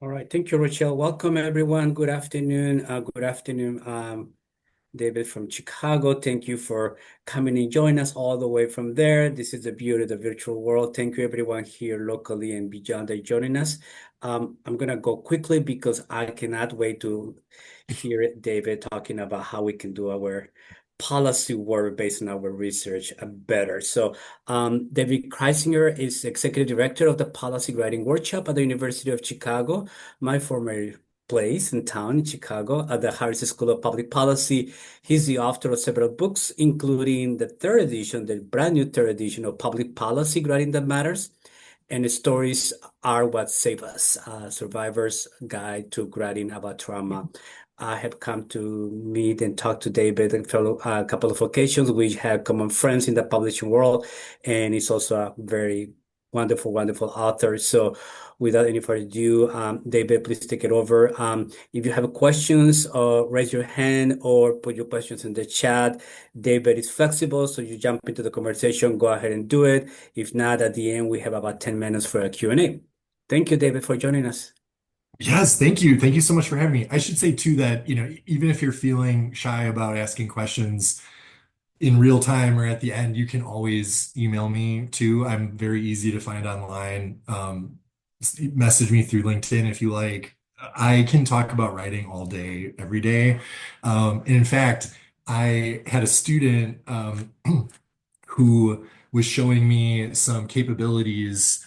All right. Thank you, Rochelle. Welcome, everyone. Good afternoon. David from Chicago. Thank you for coming and join us all the way from there. This is the beauty of the virtual world. Thank you, everyone here locally and beyond that joining us. I'm going to go quickly because I cannot wait to hear David talking about how we can do our policy work based on our research better. David Chrisinger is Executive Director of the Policy Writing Workshop at the University of Chicago, my former place in town in Chicago at the Harris School of Public Policy. He's the author of several books, including the third edition, the brand new third edition of Public Policy Writing That Matters. And the stories are what save us, Survivor's Guide to Writing About Trauma. I have come to meet and talk to David and fellow a couple of occasions. We have common friends in the publishing world, and he's also a very wonderful, wonderful author. So without any further ado, David, please take it over. If you have questions, raise your hand or put your questions in the chat. David is flexible, so you jump into the conversation, go ahead and do it. If not, at the end, we have about 10 minutes for a Q&A. Thank you, David, for joining us. Yes, thank you. Thank you so much for having me. I should say too that, even if you're feeling shy about asking questions in real time or at the end, you can always email me too. I'm very easy to find online. Message me through LinkedIn if you like. I can talk about writing all day, every day. And in fact, I had a student who was showing me some capabilities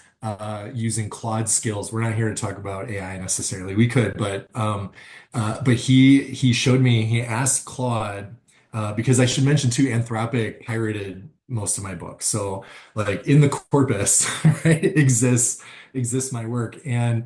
using Claude skills. We're not here to talk about AI necessarily. We could, but he showed me. He asked Claude because I should mention too, Anthropic pirated most of my books. So like in the corpus, right, exists my work. And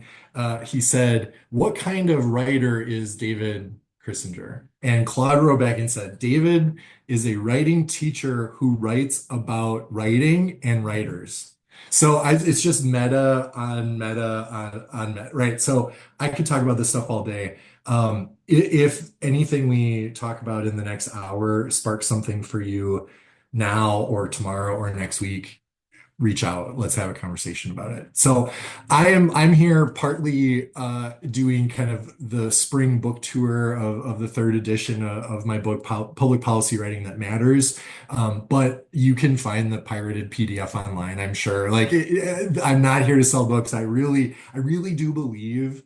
he said, "What kind of writer is David Chrisinger?" And Claude wrote back and said, "David is a writing teacher who writes about writing and writers." It's just meta on meta on meta, right? So I could talk about this stuff all day. If anything we talk about in the next hour sparks something for you now or tomorrow or next week, reach out. Let's have a conversation about it. So I'm here partly doing kind of the spring book tour of the third edition of my book, Public Policy Writing That Matters. But you can find the pirated PDF online, I'm sure. I'm not here to sell books. I really do believe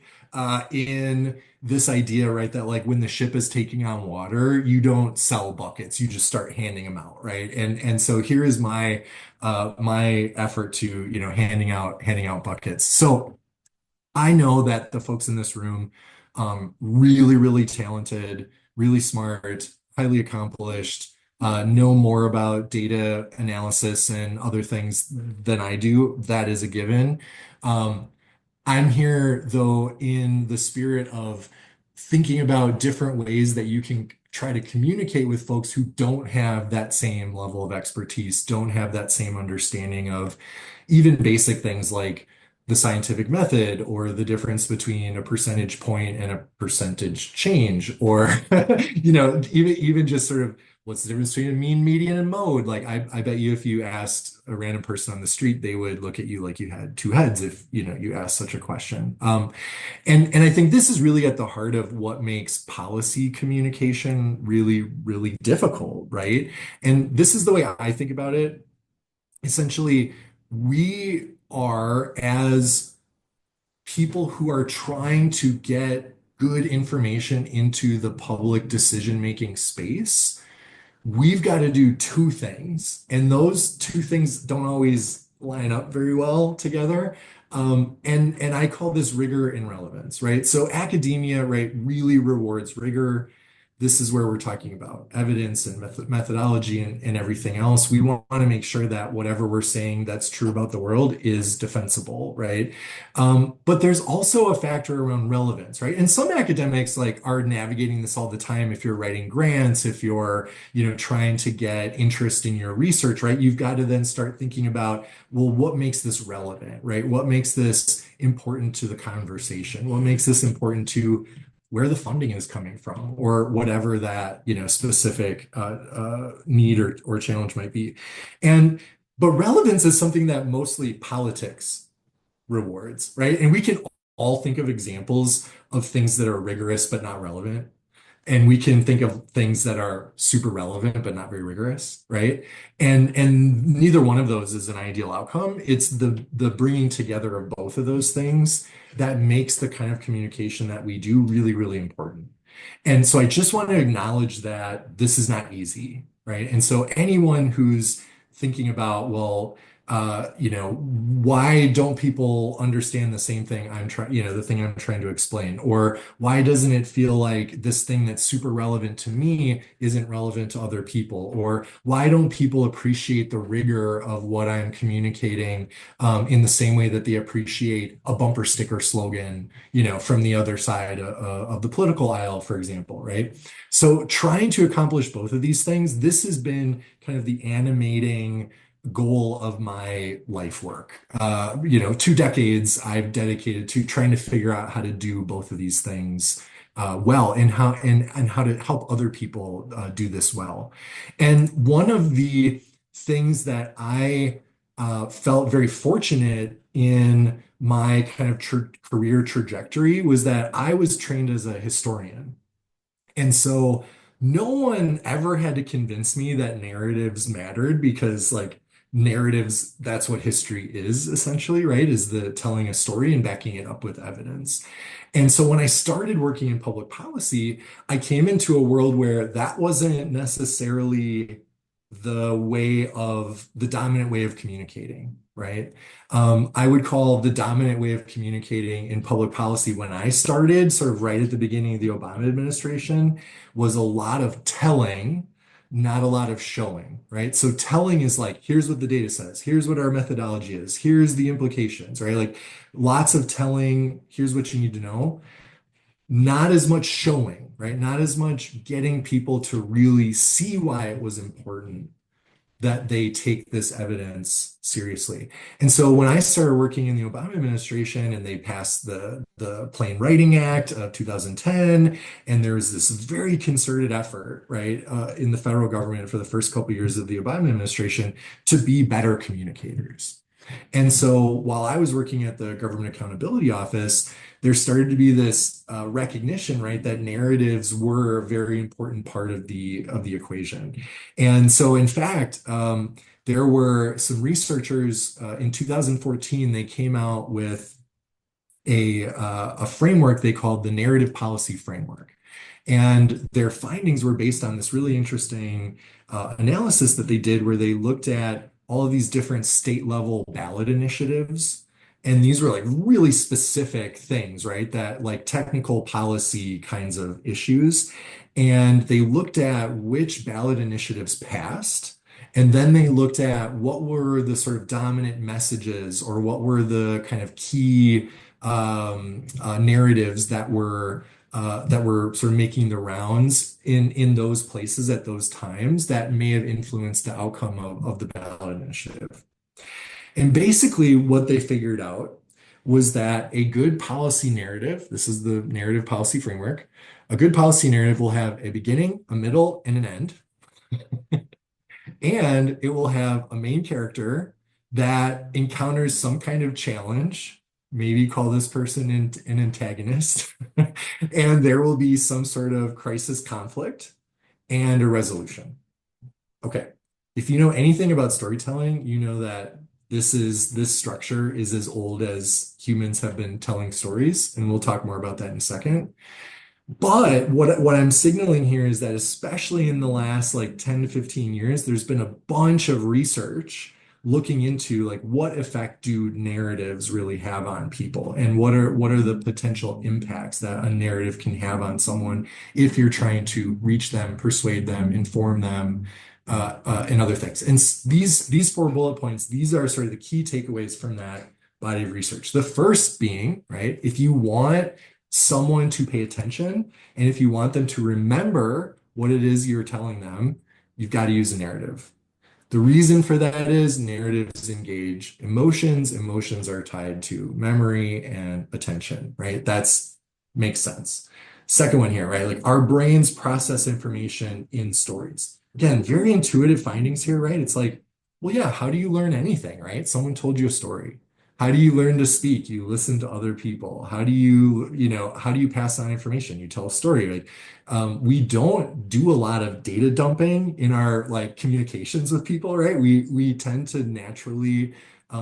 in this idea, right? That like when the ship is taking on water, you don't sell buckets, you just start handing them out, right? And so here is my effort to, handing out buckets. So I know that the folks in this room, really, really talented, really smart, highly accomplished, know more about data analysis and other things than I do. That is a given. Um, I'm here though in the spirit of thinking about different ways that you can try to communicate with folks who don't have that same level of expertise, don't have that same understanding of even basic things like the scientific method or the difference between a percentage point and a percentage change, or even just sort of what's the difference between a mean, median, and mode. Like I bet you if you asked a random person on the street, they would look at you like you had two heads if you asked such a question. And I think this is really at the heart of what makes policy communication really, really difficult, right? And this is the way I think about it. Essentially, we are, as people who are trying to get good information into the public decision-making space, we've got to do two things. And those two things don't always line up very well together. And I call this rigor and relevance, right? So academia, right, really rewards rigor. This is where we're talking about evidence and methodology and everything else. We want to make sure that whatever we're saying that's true about the world is defensible, right? But there's also a factor around relevance, right? And some academics like are navigating this all the time. If you're writing grants, if you're, trying to get interest in your research, right? You've got to then start thinking about, well, what makes this relevant, right? What makes this important to the conversation? What makes this important to where the funding is coming from, or whatever that specific need or challenge might be. But relevance is something that mostly politics rewards, right? And we can all think of examples of things that are rigorous but not relevant. And we can think of things that are super relevant but not very rigorous, right? And neither one of those is an ideal outcome. It's the bringing together of both of those things that makes the kind of communication that we do really, really important. And so I just want to acknowledge that this is not easy, right? And so anyone who's thinking about, well, why don't people understand the same thing I'm trying, the thing I'm trying to explain? Or why doesn't it feel like this thing that's super relevant to me isn't relevant to other people? Or why don't people appreciate the rigor of what I'm communicating in the same way that they appreciate a bumper sticker slogan, from the other side of the political aisle, for example, right? So trying to accomplish both of these things, this has been kind of the animating goal of my life work. 2 decades I've dedicated to trying to figure out how to do both of these things well, and how to help other people do this well. And one of the things that I felt very fortunate in my kind of career trajectory was that I was trained as a historian. And so no one ever had to convince me that narratives mattered because, like, narratives, that's what history is essentially, right? Is the telling a story and backing it up with evidence. And so when I started working in public policy, I came into a world where that wasn't necessarily the dominant way of communicating, right? I would call the dominant way of communicating in public policy when I started, sort of right at the beginning of the Obama administration, was a lot of telling, not a lot of showing, right? So telling is like, here's what the data says, here's what our methodology is, here's the implications, right? Like lots of telling, here's what you need to know, not as much showing, right? Not as much getting people to really see why it was important that they take this evidence seriously. And so when I started working in the Obama administration and they passed the Plain Writing Act of 2010, and there was this very concerted effort, right, in the federal government for the first couple of years of the Obama administration to be better communicators. And so while I was working at the Government Accountability Office, there started to be this recognition, right, that narratives were a very important part of the equation. And so, in fact, there were some researchers in 2014. They came out with a framework they called the Narrative Policy Framework. And their findings were based on this really interesting analysis that they did where they looked at all of these different state level ballot initiatives. And these were like really specific things, right? That like technical policy kinds of issues. And they looked at which ballot initiatives passed. And then they looked at what were the sort of dominant messages or what were the kind of key narratives that were sort of making the rounds in those places at those times that may have influenced the outcome of the ballot initiative. And basically, what they figured out was that a good policy narrative, this is the narrative policy framework, a good policy narrative will have a beginning, a middle, and an end. And it will have a main character that encounters some kind of challenge. Maybe call this person an antagonist. And there will be some sort of crisis conflict and a resolution. Okay. If you know anything about storytelling, you know that this structure is as old as humans have been telling stories, and we'll talk more about that in a second. But what I'm signaling here is that especially in the last like 10 to 15 years, there's been a bunch of research looking into like what effect do narratives really have on people and what are the potential impacts that a narrative can have on someone if you're trying to reach them, persuade them, inform them, and other things. And these 4 bullet points, these are sort of the key takeaways from that body of research. The first being, right, if you want someone to pay attention and if you want them to remember what it is you're telling them, you've got to use a narrative. The reason for that is narratives engage emotions. Emotions are tied to memory and attention, right? That's makes sense. Second one here, right? Like our brains process information in stories. Again, very intuitive findings here, right? It's like, well, yeah, how do you learn anything, right? Someone told you a story. How do you learn to speak? You listen to other people. How do how do you pass on information? You tell a story. Like, we don't do a lot of data dumping in our like communications with people, right? We tend to naturally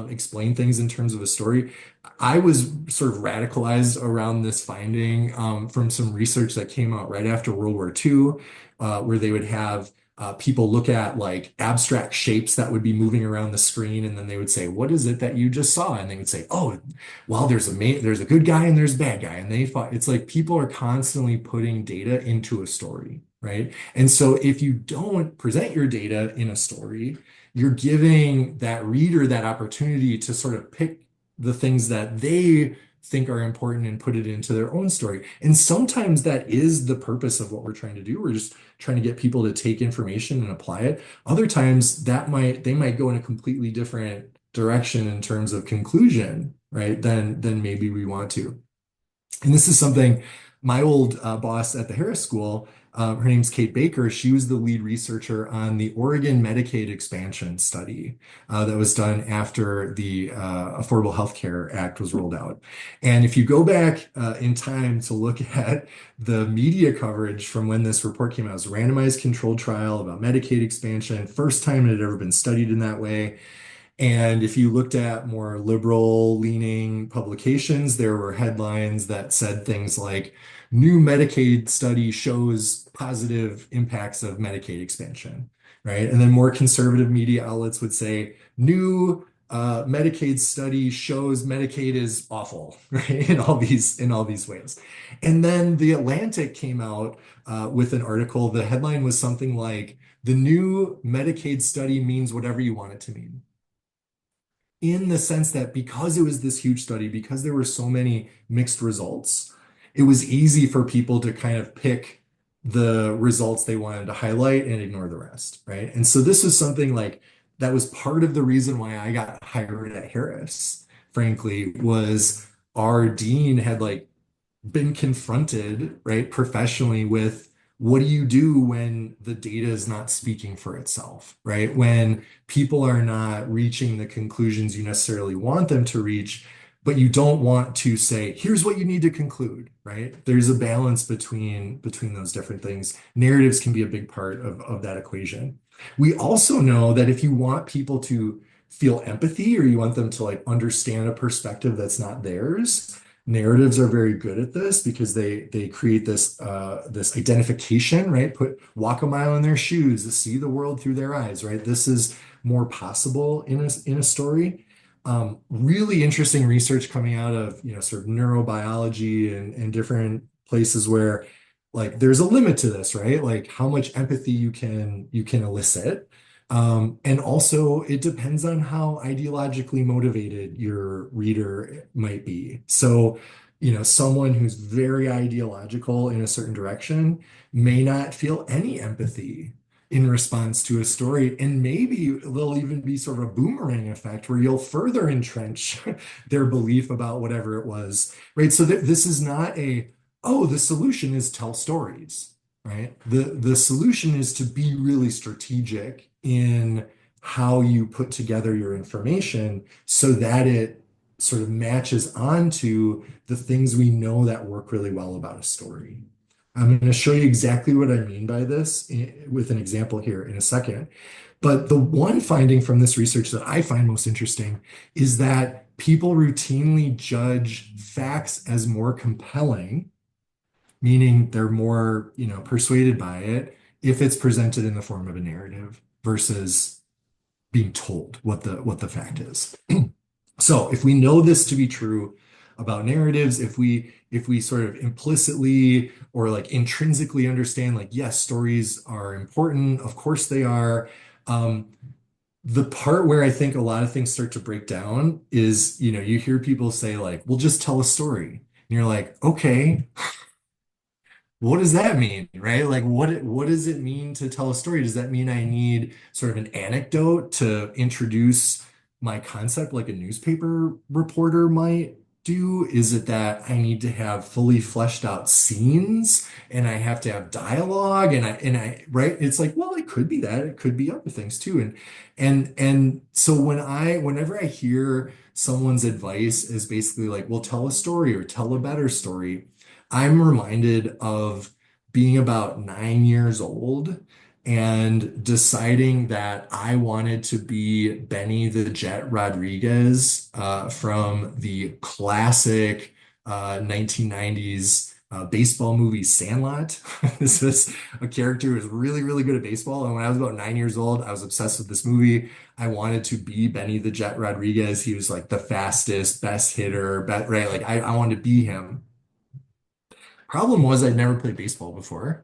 explain things in terms of a story. I was sort of radicalized around this finding from some research that came out right after World War II, where they would have people look at like abstract shapes that would be moving around the screen, and then they would say, "What is it that you just saw?" And they would say, "Oh, well, there's a good guy and there's a bad guy," and they fought. It's like people are constantly putting data into a story, right? And so if you don't present your data in a story, you're giving that reader that opportunity to sort of pick the things that they think are important and put it into their own story. And sometimes that is the purpose of what we're trying to do. We're just trying to get people to take information and apply it. Other times they might go in a completely different direction in terms of conclusion, right? Than maybe we want to. And this is something my old boss at the Harris School, her name's Kate Baker. She was the lead researcher on the Oregon Medicaid expansion study that was done after the Affordable Health Care Act was rolled out. And if you go back in time to look at the media coverage from when this report came out, it was a randomized controlled trial about Medicaid expansion, first time it had ever been studied in that way. And if you looked at more liberal leaning publications, there were headlines that said things like, new Medicaid study shows positive impacts of Medicaid expansion, right? And then more conservative media outlets would say, new Medicaid study shows Medicaid is awful, right? In all these ways. And then The Atlantic came out with an article. The headline was something like, the new Medicaid study means whatever you want it to mean, in the sense that because it was this huge study, because there were so many mixed results, it was easy for people to kind of pick the results they wanted to highlight and ignore the rest, right? And so this was something like that was part of the reason why I got hired at Harris, frankly, was our dean had like been confronted, right, professionally with what do you do when the data is not speaking for itself, right? When people are not reaching the conclusions you necessarily want them to reach, but you don't want to say, here's what you need to conclude, right? There's a balance between those different things. Narratives can be a big part of that equation. We also know that if you want people to feel empathy or you want them to like understand a perspective that's not theirs, narratives are very good at this because they create this identification, right? Walk a mile in their shoes, to see the world through their eyes, right? This is more possible in a story. Really interesting research coming out of sort of neurobiology and different places where like there's a limit to this, right? Like how much empathy you can elicit. And also, it depends on how ideologically motivated your reader might be. So, someone who's very ideological in a certain direction may not feel any empathy in response to a story. And maybe there'll even be sort of a boomerang effect where you'll further entrench their belief about whatever it was, right? So this is not oh, the solution is tell stories, right? The solution is to be really strategic in how you put together your information so that it sort of matches onto the things we know that work really well about a story. I'm going to show you exactly what I mean by this with an example here in a second. But the one finding from this research that I find most interesting is that people routinely judge facts as more compelling, meaning they're more, persuaded by it if it's presented in the form of a narrative versus being told what the fact is. So if we know this to be true about narratives, if we sort of implicitly or like intrinsically understand like yes, stories are important, of course they are. The part where I think a lot of things start to break down is, you hear people say like, "We'll just tell a story." And you're like, "Okay, what does that mean, right? Like, what does it mean to tell a story? Does that mean I need sort of an anecdote to introduce my concept, like a newspaper reporter might, do? Is it that I need to have fully fleshed out scenes and I have to have dialogue right? It's like, well, it could be that. It could be other things too. And so whenever I hear someone's advice is basically like, well, tell a story or tell a better story, I'm reminded of being about 9 years old and deciding that I wanted to be Benny the Jet Rodriguez from the classic 1990s baseball movie Sandlot. This was a character who was really, really good at baseball. And when I was about 9 years old, I was obsessed with this movie. I wanted to be Benny the Jet Rodriguez. He was like the fastest, best hitter, right? Like I wanted to be him. Problem was I'd never played baseball before.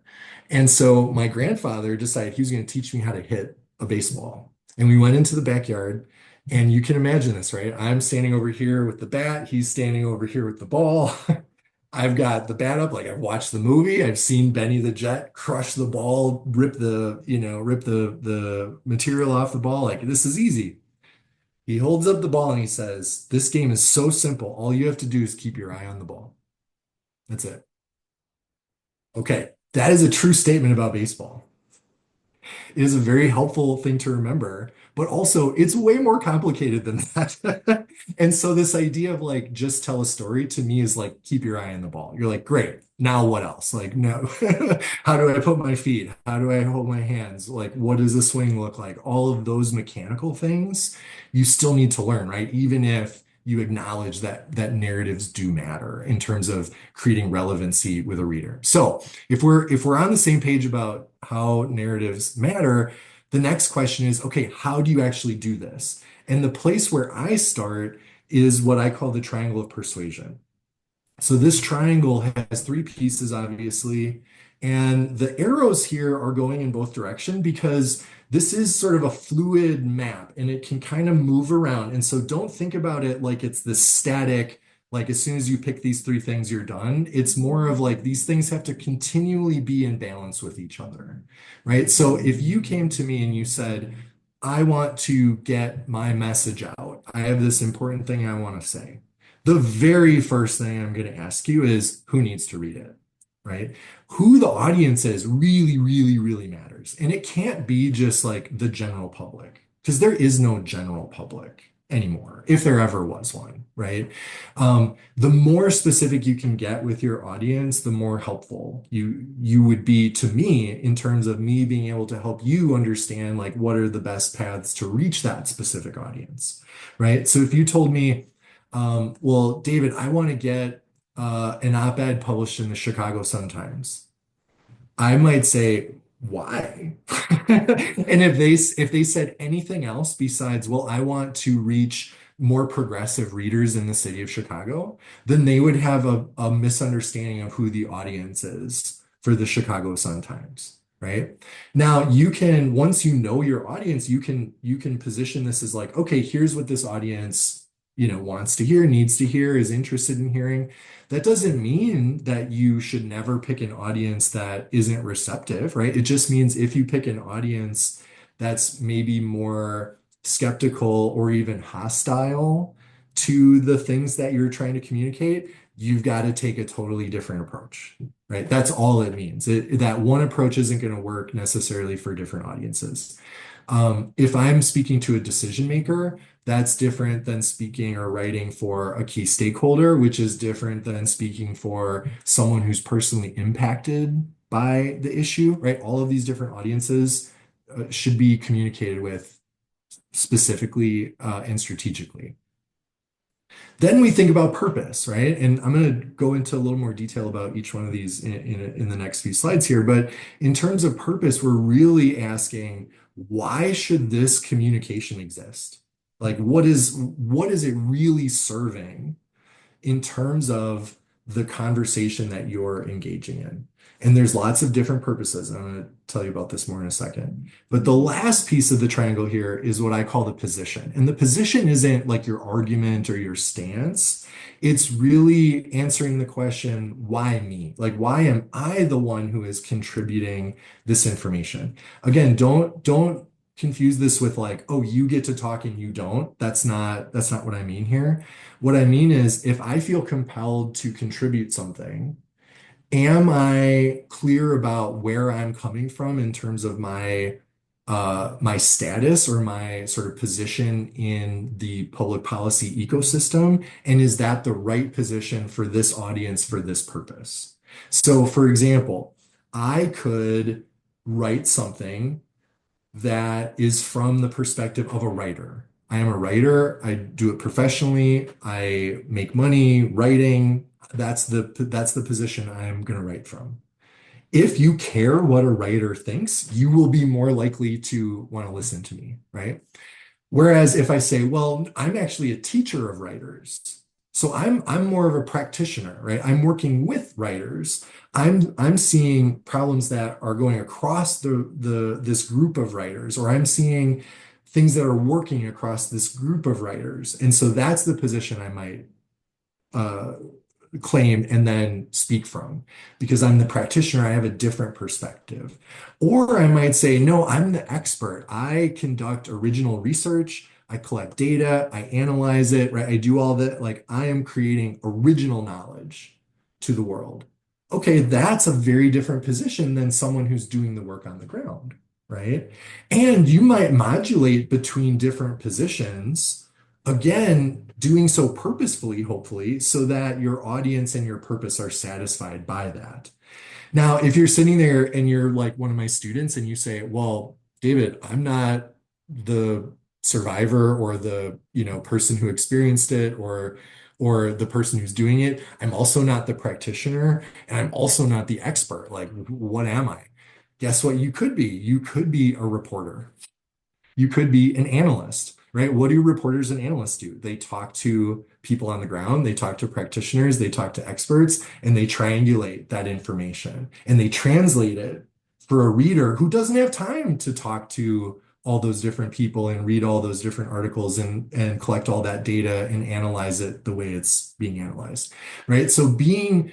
And so my grandfather decided he was going to teach me how to hit a baseball. And we went into the backyard, and you can imagine this, right? I'm standing over here with the bat, he's standing over here with the ball. I've got the bat up, like I've watched the movie, I've seen Benny the Jet crush the ball, rip the material off the ball. Like this is easy. He holds up the ball and he says, "This game is so simple. All you have to do is keep your eye on the ball. That's it." Okay, that is a true statement about baseball. It is a very helpful thing to remember, but also it's way more complicated than that. And so this idea of like just tell a story to me is like keep your eye on the ball. You're like, great. Now what else? Like, no, how do I put my feet? How do I hold my hands? Like, what does a swing look like? All of those mechanical things you still need to learn, right? Even if you acknowledge that narratives do matter in terms of creating relevancy with a reader. So if we're on the same page about how narratives matter, the next question is, okay, how do you actually do this? And the place where I start is what I call the triangle of persuasion. So this triangle has three pieces, obviously, and the arrows here are going in both direction because this is sort of a fluid map and it can kind of move around. And so don't think about it like it's this static, like as soon as you pick these three things, you're done. It's more of like these things have to continually be in balance with each other, right? So if you came to me and you said, I want to get my message out, I have this important thing I want to say. The very first thing I'm going to ask you is who needs to read it, right? Who the audience is really, really, really matters. And it can't be just like the general public, because there is no general public anymore, if there ever was one, right? The more specific you can get with your audience, the more helpful you would be to me in terms of me being able to help you understand like what are the best paths to reach that specific audience, right? So if you told me, well, David, I want to get an op-ed published in the Chicago Sun-Times. I might say, why? And if they said anything else besides, well, I want to reach more progressive readers in the city of Chicago, then they would have a misunderstanding of who the audience is for the Chicago Sun-Times. Right. Now you can, once you know your audience, you can position this as like, okay, here's what this audience, wants to hear, needs to hear, is interested in hearing. That doesn't mean that you should never pick an audience that isn't receptive, right? It just means if you pick an audience that's maybe more skeptical or even hostile to the things that you're trying to communicate, you've got to take a totally different approach, right? That's all it means. That one approach isn't going to work necessarily for different audiences. If I'm speaking to a decision maker, that's different than speaking or writing for a key stakeholder, which is different than speaking for someone who's personally impacted by the issue, right? All of these different audiences should be communicated with specifically and strategically. Then we think about purpose, right? And I'm going to go into a little more detail about each one of these in the next few slides here. But in terms of purpose, we're really asking, why should this communication exist? Like, what is it really serving in terms of the conversation that you're engaging in? And there's lots of different purposes. I'm going to tell you about this more in a second. But the last piece of the triangle here is what I call the position. And the position isn't like your argument or your stance. It's really answering the question, why me? Like, why am I the one who is contributing this information? Again, don't confuse this with like, oh, you get to talk and you don't. That's not what I mean here. What I mean is if I feel compelled to contribute something, am I clear about where I'm coming from in terms of my status or my sort of position in the public policy ecosystem? And is that the right position for this audience for this purpose? So, for example, I could write something that is from the perspective of a writer. I am a writer. I do it professionally. I make money writing. That's the position I'm going to write from. If you care what a writer thinks, you will be more likely to want to listen to me, right? Whereas if I say, well, I'm actually a teacher of writers, so I'm more of a practitioner, right? I'm working with writers. I'm seeing problems that are going across the this group of writers, or I'm seeing things that are working across this group of writers. And so that's the position I might uh, claim and then speak from because I'm the practitioner. I have a different perspective. Or I might say, no, I'm the expert. I conduct original research. I collect data. I analyze it, right? I do all that. Like I am creating original knowledge to the world. Okay, that's a very different position than someone who's doing the work on the ground, right? And you might modulate between different positions again, doing so purposefully, hopefully, so that your audience and your purpose are satisfied by that. Now, if you're sitting there and you're like one of my students and you say, well, David, I'm not the survivor or the, person who experienced it or the person who's doing it. I'm also not the practitioner and I'm also not the expert. Like, what am I? Guess what you could be? You could be a reporter. You could be an analyst, right? What do reporters and analysts do? They talk to people on the ground, they talk to practitioners, they talk to experts, and they triangulate that information and they translate it for a reader who doesn't have time to talk to all those different people and read all those different articles and collect all that data and analyze it the way it's being analyzed, right? So being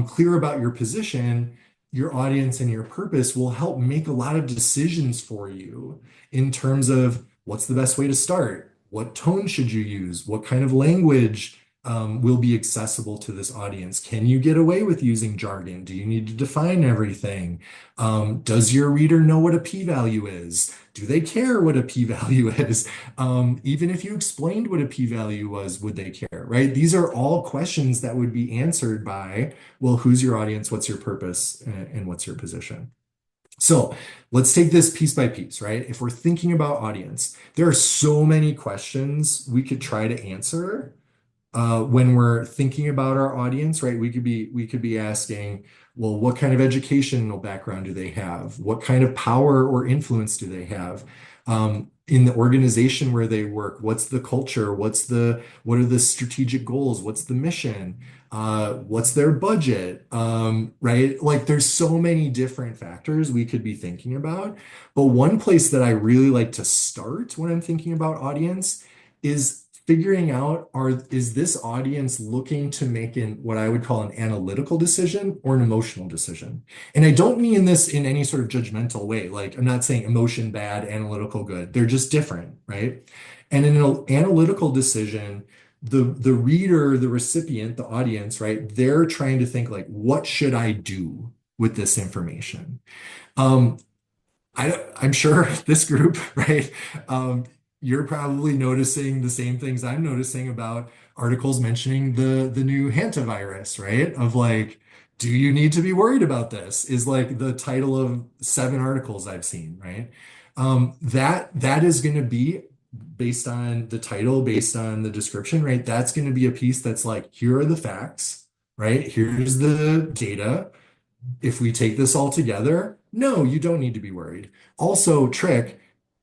clear about your position, your audience, and your purpose will help make a lot of decisions for you in terms of what's the best way to start? What tone should you use? What kind of language will be accessible to this audience? Can you get away with using jargon? Do you need to define everything? Does your reader know what a p-value is? Do they care what a p-value is? Even if you explained what a p-value was, would they care, right? These are all questions that would be answered by, well, who's your audience? What's your purpose? And what's your position? So let's take this piece by piece, right? If we're thinking about audience, there are so many questions we could try to answer when we're thinking about our audience, right? We could be asking, well, what kind of educational background do they have? What kind of power or influence do they have? In the organization where they work, what's the culture? What are the strategic goals? What's the mission? What's their budget? Right? Like there's so many different factors we could be thinking about. But one place that I really like to start when I'm thinking about audience is figuring out is this audience looking to make what I would call an analytical decision or an emotional decision? And I don't mean this in any sort of judgmental way. Like I'm not saying emotion bad, analytical good. They're just different, right? And in an analytical decision, the reader, the recipient, the audience, right? They're trying to think like, what should I do with this information? Um, I'm sure this group, right? You're probably noticing the same things I'm noticing about articles mentioning the new hantavirus, right? Of like, do you need to be worried about this? Is like the title of 7 articles I've seen, right? That is going to be based on the title, based on the description, right? That's going to be a piece that's like, here are the facts, right? Here's the data. If we take this all together, no, you don't need to be worried. Also, trick,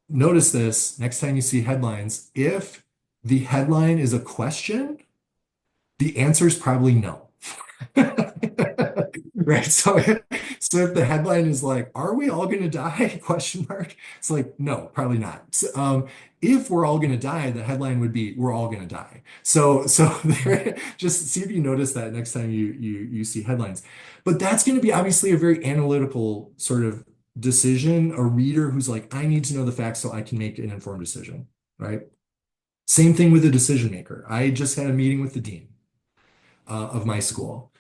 notice this next time you see headlines. If the headline is a question, the answer is probably no. Right. So if the headline is like, are we all going to die? Question mark. It's like, no, probably not. If we're all going to die, the headline would be, we're all going to die. So there, just see if you notice that next time you see headlines. But that's going to be obviously a very analytical sort of decision, a reader who's like, I need to know the facts so I can make an informed decision, right? Same thing with a decision maker. I just had a meeting with the dean of my school.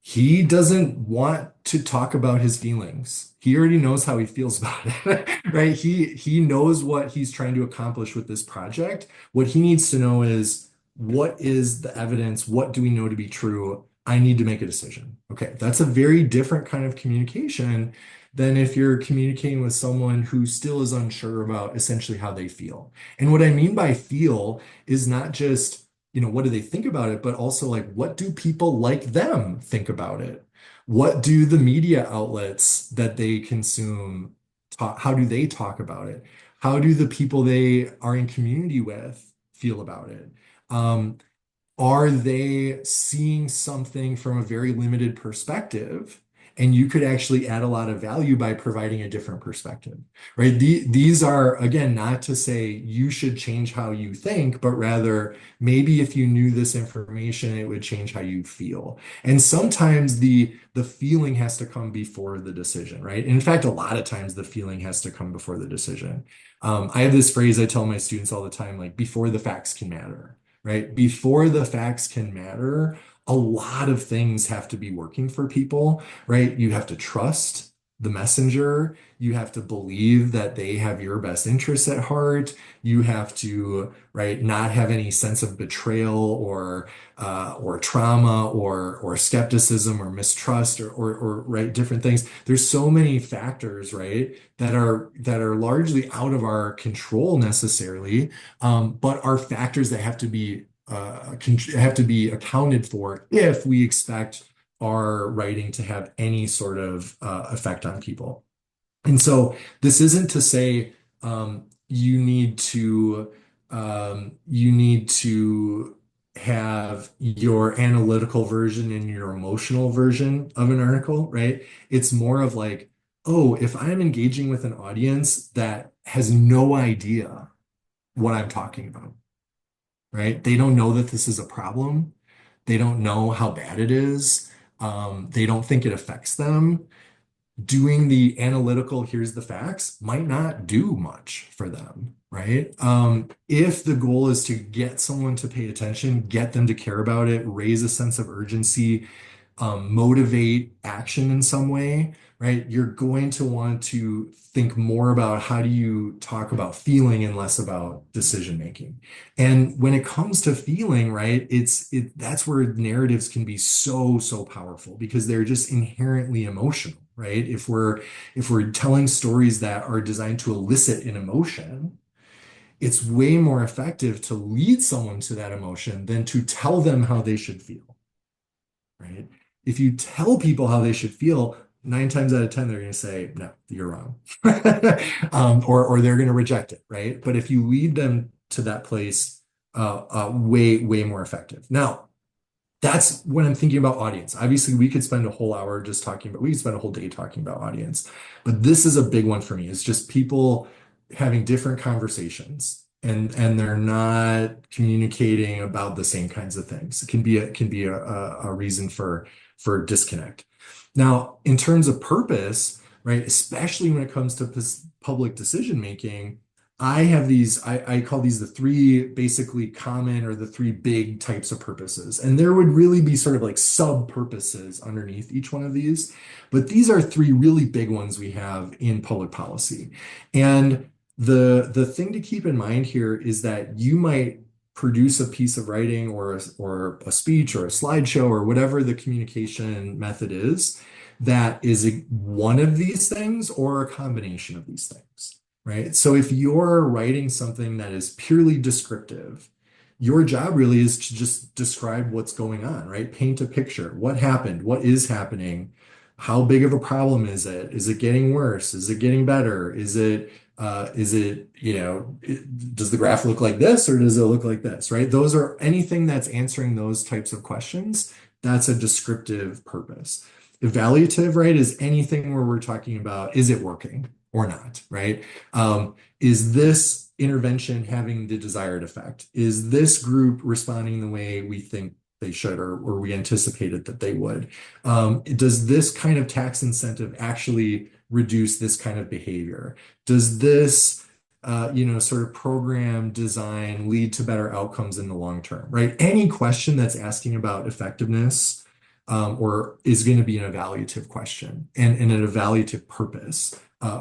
He doesn't want to talk about his feelings. He already knows how he feels about it, right? He knows what he's trying to accomplish with this project. What he needs to know is what is the evidence? What do we know to be true? I need to make a decision. Okay, that's a very different kind of communication than if you're communicating with someone who still is unsure about essentially how they feel. And what I mean by feel is not just, what do they think about it, but also like, what do people like them think about it? What do the media outlets that they consume talk, how do they talk about it? How do the people they are in community with feel about it? Um, are they seeing something from a very limited perspective? And you could actually add a lot of value by providing a different perspective, right? These are, again, not to say you should change how you think, but rather maybe if you knew this information, it would change how you feel. And sometimes the feeling has to come before the decision, right? In fact, a lot of times the feeling has to come before the decision. I have this phrase I tell my students all the time, like before the facts can matter, right? Before the facts can matter, a lot of things have to be working for people, right? You have to trust the messenger. You have to believe that they have your best interests at heart. You have to, right, not have any sense of betrayal or trauma or skepticism or mistrust or right, different things. There's so many factors, right, that are largely out of our control necessarily, but are factors that have to be accounted for if we expect our writing to have any sort of effect on people. And so this isn't to say you need to have your analytical version and your emotional version of an article, right? It's more of like, oh, if I'm engaging with an audience that has no idea what I'm talking about, right? They don't know that this is a problem. They don't know how bad it is. They don't think it affects them. Doing the analytical, here's the facts, might not do much for them, right? If the goal is to get someone to pay attention, get them to care about it, raise a sense of urgency, motivate action in some way, right? You're going to want to think more about how do you talk about feeling and less about decision making. And when it comes to feeling, right, that's where narratives can be so powerful because they're just inherently emotional, right? If we're telling stories that are designed to elicit an emotion, it's way more effective to lead someone to that emotion than to tell them how they should feel, right? If you tell people how they should feel, 9 times out of 10, they're going to say, no, you're wrong. Or they're going to reject it, right? But if you lead them to that place, way more effective. Now, that's when I'm thinking about audience. Obviously, we could spend a whole hour just talking about, we could spend a whole day talking about audience, but this is a big one for me. It's just people having different conversations and they're not communicating about the same kinds of things. It can be a reason for disconnect. Now, in terms of purpose, right, especially when it comes to public decision making, I call these the three basically common or the three big types of purposes. And there would really be sort of like sub purposes underneath each one of these. But these are three really big ones we have in public policy. And the thing to keep in mind here is that you might produce a piece of writing or a speech or a slideshow or whatever the communication method is that is one of these things or a combination of these things, right? So if you're writing something that is purely descriptive, your job really is to just describe what's going on, right? Paint a picture. What happened? What is happening? How big of a problem is it? Is it getting worse? Is it getting better? Does the graph look like this or does it look like this, right? Those are anything that's answering those types of questions. That's a descriptive purpose. Evaluative, right, is anything where we're talking about, is it working or not, right? Is this intervention having the desired effect? Is this group responding the way we think they should or we anticipated that they would? Does this kind of tax incentive actually reduce this kind of behavior? Does this, sort of program design lead to better outcomes in the long term, right? Any question that's asking about effectiveness, or is going to be an evaluative question and an evaluative purpose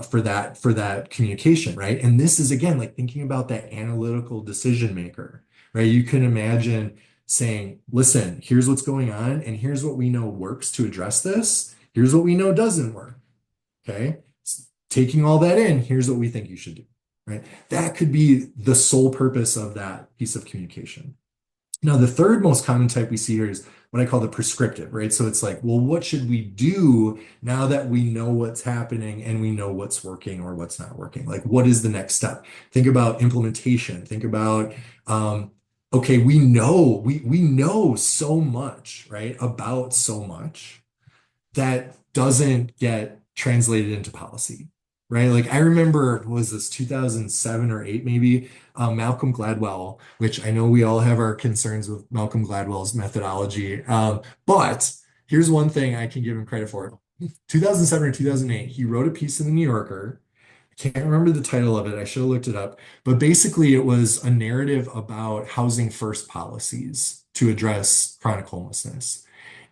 for that communication, right? And this is again like thinking about that analytical decision maker, right? You can imagine saying, listen, here's what's going on, and here's what we know works to address this. Here's what we know doesn't work. Okay. Taking all that in, here's what we think you should do, right? That could be the sole purpose of that piece of communication. Now, the third most common type we see here is what I call the prescriptive, right? So it's like, well, what should we do now that we know what's happening and we know what's working or what's not working? Like, what is the next step? Think about implementation. Think about, okay, we know so much, right, about so much that doesn't get translated into policy, right? Like I remember, was this 2007 or 8 maybe, Malcolm Gladwell, which I know we all have our concerns with Malcolm Gladwell's methodology. But here's one thing I can give him credit for. 2007 or 2008, he wrote a piece in the New Yorker. I can't remember the title of it. I should have looked it up. But basically, it was a narrative about housing first policies to address chronic homelessness.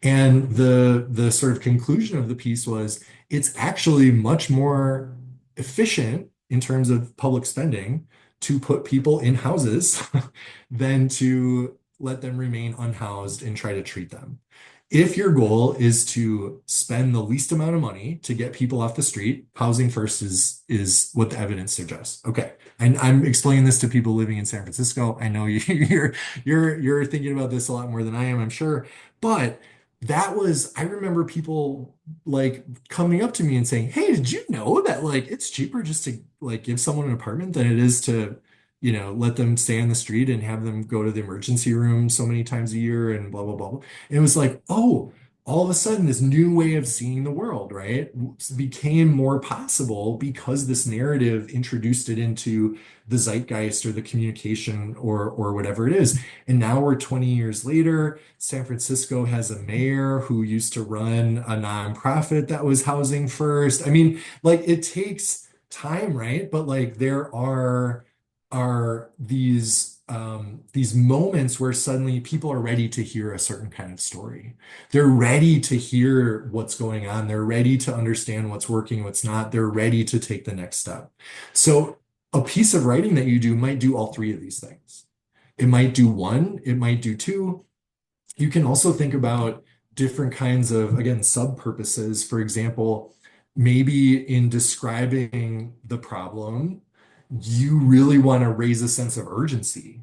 And the sort of conclusion of the piece was it's actually much more efficient in terms of public spending to put people in houses than to let them remain unhoused and try to treat them. If your goal is to spend the least amount of money to get people off the street, housing first is what the evidence suggests. Okay. And I'm explaining this to people living in San Francisco. I know you're thinking about this a lot more than I am, I'm sure. But I remember people like coming up to me and saying, "Hey, did you know that like it's cheaper just to like give someone an apartment than it is to, let them stay on the street and have them go to the emergency room so many times a year and blah, blah, blah, blah." And it was like, oh, all of a sudden this new way of seeing the world, right, became more possible because this narrative introduced it into the zeitgeist or the communication or whatever it is. And now we're 20 years later. San Francisco has a mayor who used to run a nonprofit that was housing first. I mean, like it takes time, right? But like there are these moments where suddenly people are ready to hear a certain kind of story. They're ready to hear what's going on. They're ready to understand what's working, what's not. They're ready to take the next step. So a piece of writing that you do might do all three of these things. It might do one, it might do two. You can also think about different kinds of, again, sub-purposes. For example, maybe in describing the problem, you really want to raise a sense of urgency,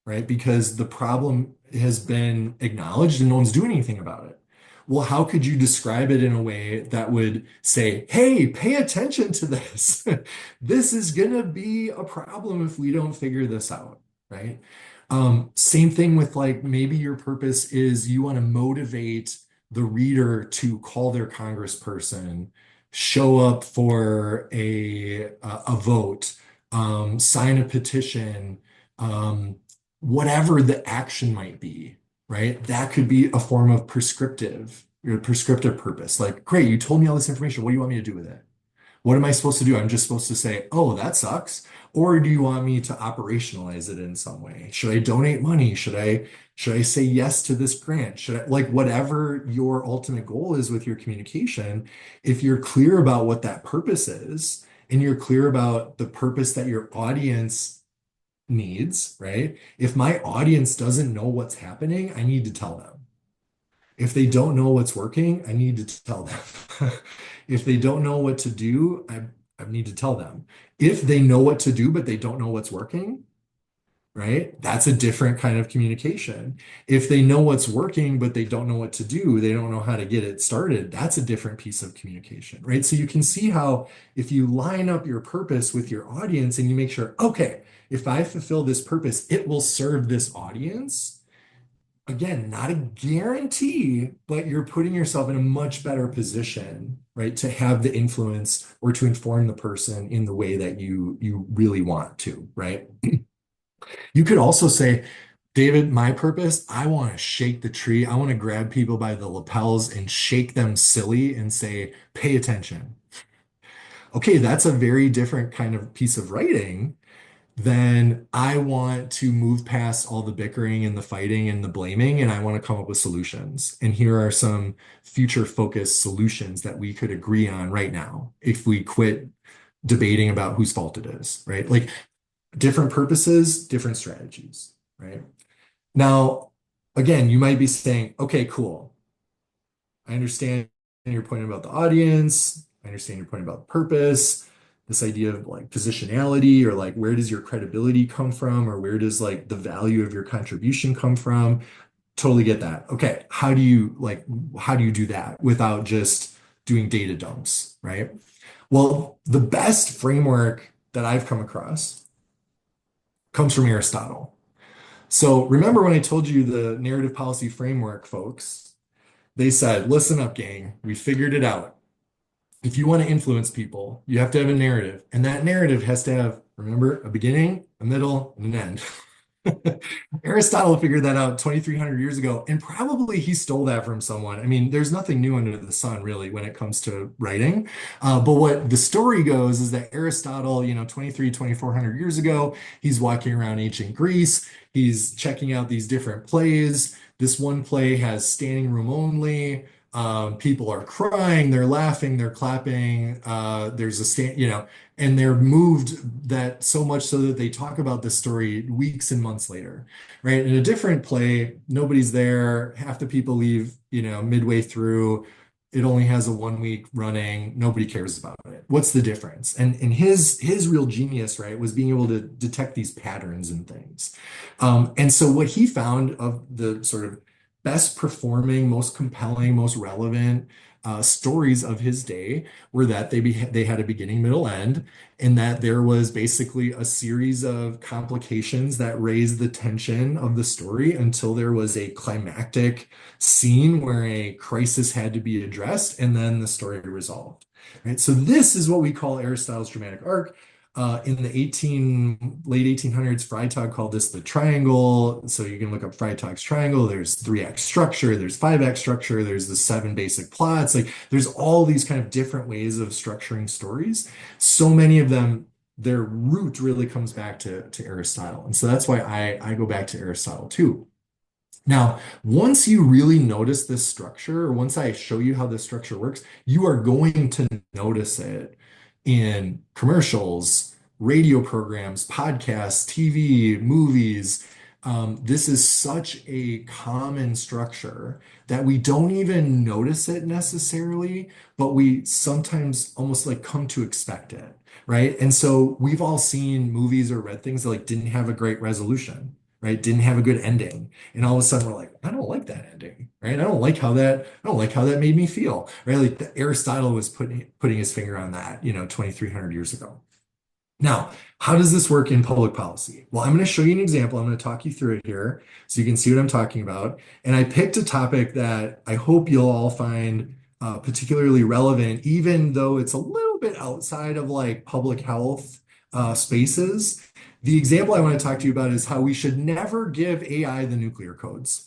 right? Because the problem has been acknowledged and no one's doing anything about it. Well, how could you describe it in a way that would say, hey, pay attention to this? This is going to be a problem if we don't figure this out, right? Same thing with like maybe your purpose is you want to motivate the reader to call their congressperson, show up for a vote, sign a petition, whatever the action might be, right? That could be a form of your prescriptive purpose. Like, great, you told me all this information. What do you want me to do with it? What am I supposed to do? I'm just supposed to say, oh, that sucks. Or do you want me to operationalize it in some way? Should I donate money? Should I say yes to this grant? Should I like whatever your ultimate goal is with your communication, if you're clear about what that purpose is, and you're clear about the purpose that your audience needs, right? If my audience doesn't know what's happening, I need to tell them. If they don't know what's working, I need to tell them. If they don't know what to do, I need to tell them. If they know what to do, but they don't know what's working, right? That's a different kind of communication. If they know what's working, but they don't know what to do, they don't know how to get it started, that's a different piece of communication, right? So you can see how if you line up your purpose with your audience and you make sure, okay, if I fulfill this purpose, it will serve this audience. Again, not a guarantee, but you're putting yourself in a much better position, right, to have the influence or to inform the person in the way that you really want to, right? You could also say, David, my purpose, I want to shake the tree. I want to grab people by the lapels and shake them silly and say, pay attention. okay, that's a very different kind of piece of writing. Then I want to move past all the bickering and the fighting and the blaming, and I want to come up with solutions. And here are some future focused solutions that we could agree on right now if we quit debating about whose fault it is, right? Like different purposes, different strategies, right? Now, again, you might be saying, okay, cool. I understand your point about the audience. I understand your point about purpose, this idea of like positionality or like where does your credibility come from or where does like the value of your contribution come from? Totally get that. Okay, how do you do that without just doing data dumps, right? Well, the best framework that I've come across comes from Aristotle. So remember when I told you the narrative policy framework, folks, they said, listen up, gang, we figured it out. If you want to influence people, you have to have a narrative. And that narrative has to have, remember, a beginning, a middle, and an end. Aristotle figured that out 2,300 years ago, and probably he stole that from someone. I mean, there's nothing new under the sun, really, when it comes to writing. But what the story goes is that Aristotle, 2,400 years ago, he's walking around ancient Greece. He's checking out these different plays. This one play has standing room only. People are crying, they're laughing, they're clapping. There's a stand, and they're moved that so much so that they talk about this story weeks and months later, right? In a different play, nobody's there. Half the people leave, midway through. It only has a 1 week running. Nobody cares about it. What's the difference? And his real genius, right, was being able to detect these patterns and things. And so what he found of the sort of best performing, most compelling, most relevant stories of his day were that they had a beginning, middle, end, and that there was basically a series of complications that raised the tension of the story until there was a climactic scene where a crisis had to be addressed, and then the story resolved. Right? So this is what we call Aristotle's dramatic arc. In the late 1800s, Freytag called this the triangle. So you can look up Freytag's triangle. There's 3 act structure, there's 5 act structure, there's the 7 basic plots. Like there's all these kind of different ways of structuring stories. So many of them, their root really comes back to Aristotle. And so that's why I go back to Aristotle too. Now, once you really notice this structure, or once I show you how this structure works, you are going to notice it in commercials, radio programs, podcasts, TV, movies. This is such a common structure that we don't even notice it necessarily, but we sometimes almost like come to expect it, right? And so we've all seen movies or read things that like didn't have a great resolution, right? Didn't have a good ending. And all of a sudden we're like, I don't like that ending, right? I don't like how that made me feel, right? Like Aristotle was putting his finger on that, 2,300 years ago. Now, how does this work in public policy? Well, I'm going to show you an example. I'm going to talk you through it here so you can see what I'm talking about. And I picked a topic that I hope you'll all find particularly relevant, even though it's a little bit outside of like public health spaces. The example I want to talk to you about is how we should never give AI the nuclear codes.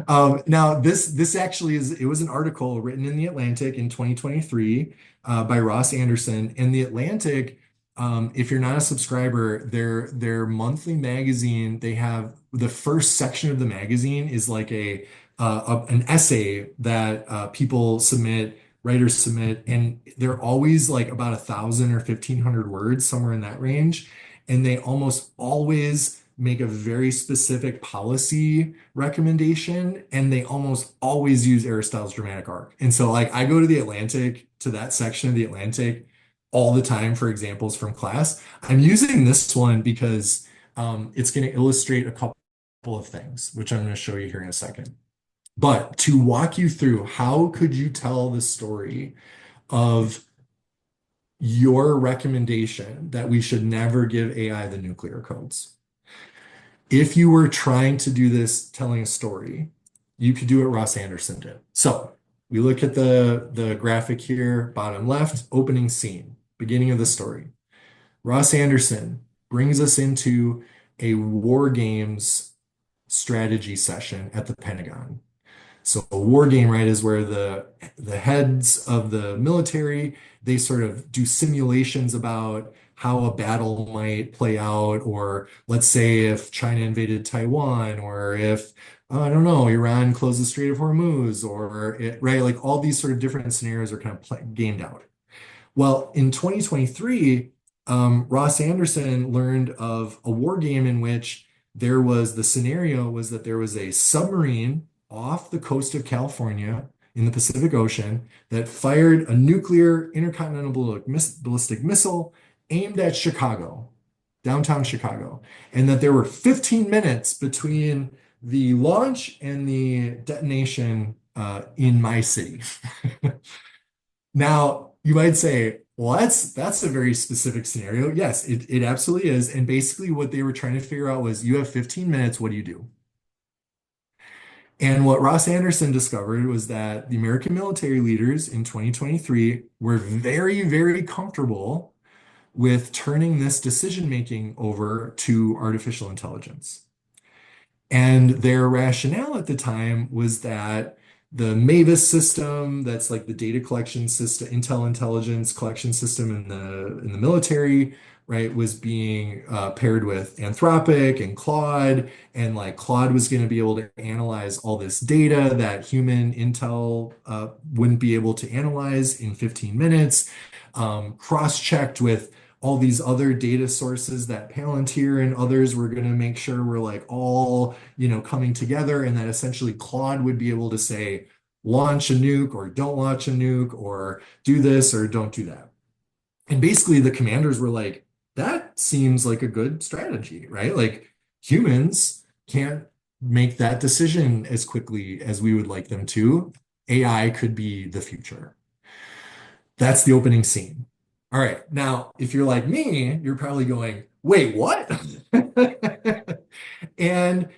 Now, this actually it was an article written in The Atlantic in 2023 by Ross Anderson. And The Atlantic, if you're not a subscriber, their monthly magazine, they have the first section of the magazine is like an essay that people submit, writers submit, and they're always like about 1,000 or 1,500 words, somewhere in that range. And they almost always make a very specific policy recommendation, and they almost always use Aristotle's dramatic arc. And so, like, I go to the Atlantic, to that section of the Atlantic all the time for examples from class. I'm using this one because it's going to illustrate a couple of things, which I'm going to show you here in a second. But to walk you through, how could you tell the story of your recommendation that we should never give AI the nuclear codes? If you were trying to do this telling a story, you could do what Ross Anderson did. So we look at the graphic here, bottom left, opening scene, beginning of the story. Ross Anderson brings us into a war games strategy session at the Pentagon. So a war game, right, is where the heads of the military, they sort of do simulations about how a battle might play out, or let's say if China invaded Taiwan, or if I don't know, Iran closed the Strait of Hormuz, or right, like all these sort of different scenarios are kind of gamed out. Well, in 2023, Ross Anderson learned of a war game in which the scenario was that there was a submarine off the coast of California in the Pacific Ocean that fired a nuclear intercontinental ballistic missile aimed at Chicago, downtown Chicago, and that there were 15 minutes between the launch and the detonation in my city. Now, you might say, well, that's a very specific scenario. Yes, it absolutely is. And basically what they were trying to figure out was you have 15 minutes, what do you do? And what Ross Anderson discovered was that the American military leaders in 2023 were very, very comfortable with turning this decision making over to artificial intelligence. And their rationale at the time was that the Mavis system, that's like the data collection system, intel intelligence collection system in the military, right, was being paired with Anthropic and Claude, and like Claude was going to be able to analyze all this data that human intel wouldn't be able to analyze in 15 minutes, cross-checked with all these other data sources that Palantir and others were going to make sure were like all, coming together, and that essentially Claude would be able to say, launch a nuke or don't launch a nuke or do this or don't do that. And basically the commanders were like, that seems like a good strategy, right? Like humans can't make that decision as quickly as we would like them to. AI could be the future. That's the opening scene. All right. Now, if you're like me, you're probably going, wait, what? And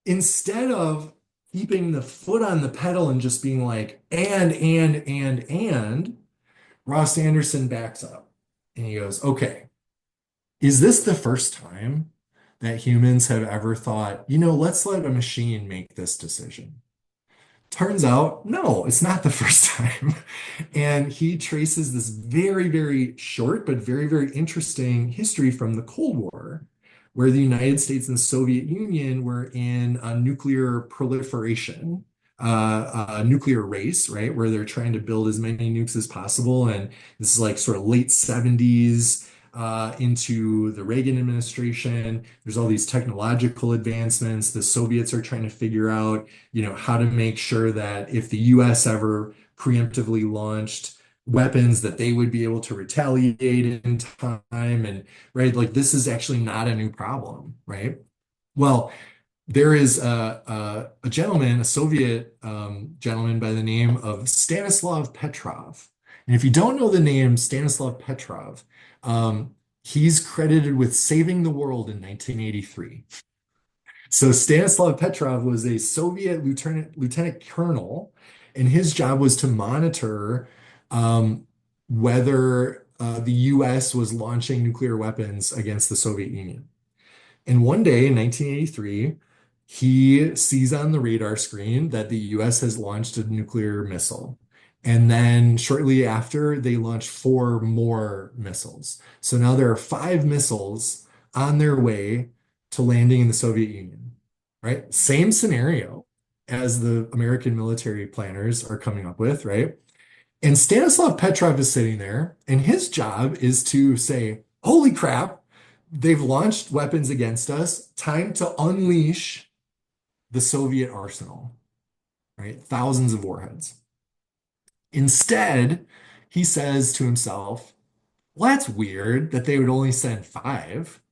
instead of keeping the foot on the pedal and just being like, and, Ross Anderson backs up and he goes, okay, is this the first time that humans have ever thought, let's let a machine make this decision? Turns out, no, it's not the first time. And he traces this very, very short, but very, very interesting history from the Cold War, where the United States and the Soviet Union were in a nuclear proliferation, a nuclear race, right? Where they're trying to build as many nukes as possible. And this is like sort of late 70s. Into the Reagan administration. There's all these technological advancements. The Soviets are trying to figure out, how to make sure that if the US ever preemptively launched weapons, that they would be able to retaliate in time. And right, like this is actually not a new problem, right? Well, there is a gentleman, a Soviet gentleman by the name of Stanislav Petrov. And if you don't know the name Stanislav Petrov, he's credited with saving the world in 1983. So Stanislav Petrov was a Soviet lieutenant colonel, and his job was to monitor whether the US was launching nuclear weapons against the Soviet Union. And one day in 1983, he sees on the radar screen that the US has launched a nuclear missile. And then shortly after, they launched four more missiles. So now there are five missiles on their way to landing in the Soviet Union, right? Same scenario as the American military planners are coming up with, right? And Stanislav Petrov is sitting there, and his job is to say, holy crap, they've launched weapons against us. Time to unleash the Soviet arsenal, right? Thousands of warheads. Instead, he says to himself, well, that's weird that they would only send five,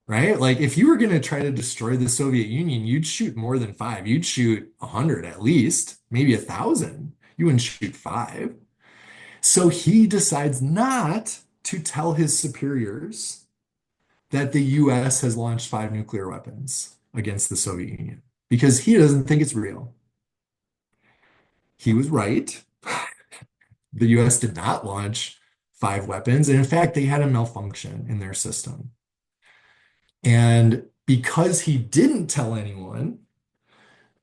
right? Like if you were going to try to destroy the Soviet Union, you'd shoot more than five. You'd shoot 100 at least, maybe 1,000. You wouldn't shoot five. So he decides not to tell his superiors that the US has launched five nuclear weapons against the Soviet Union because he doesn't think it's real. He was right. The US did not launch five weapons. And in fact, they had a malfunction in their system. And because he didn't tell anyone,